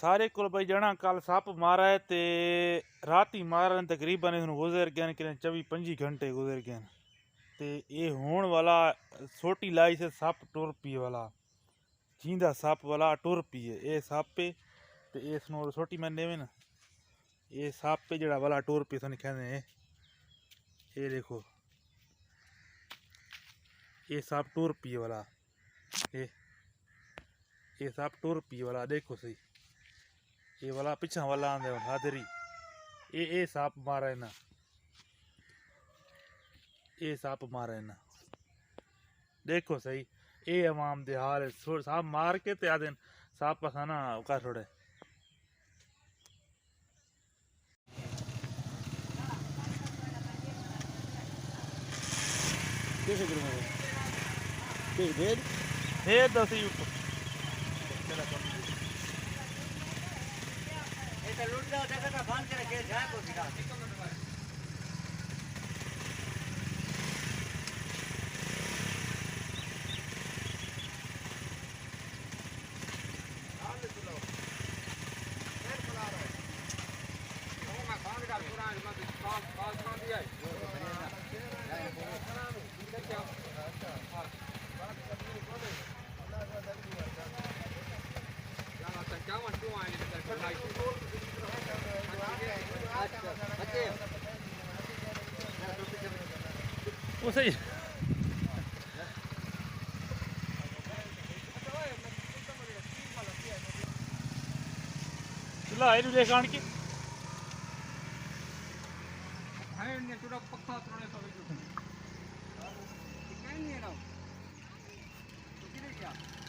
सारे को भाई जना कल सप मारा है ते राती मारन तकरीबन गुजर गए कि 24-25 घंटे गुजर गए ते ये होने वाला सोटी लाई से सप टुर पी वाला जींदा सप वाला टुर पी है ये सप पे ते ये सनोर सोटी मैं देवे ना ये सप पे जड़ा वाला टुर पी सन कहने ये देखो ये सप टुर पी वाला ये सप टुर पी वाला देखो सही ये वाला पिछा वाला आंदे हादरी ये सांप मारा है ना ये सांप मारा है ना देखो सही ये अवाम दे हाल सांप मार के ते आदन सांप खाना का छोड़े कैसे करूँगा दे दो सही लूट जाओ जगह का बांध के रखे जाए को दिखा वो सही चला ये ले कान के है ने थोड़ा पक्का तोड़े तो कहीं नहीं है ना तो किधर क्या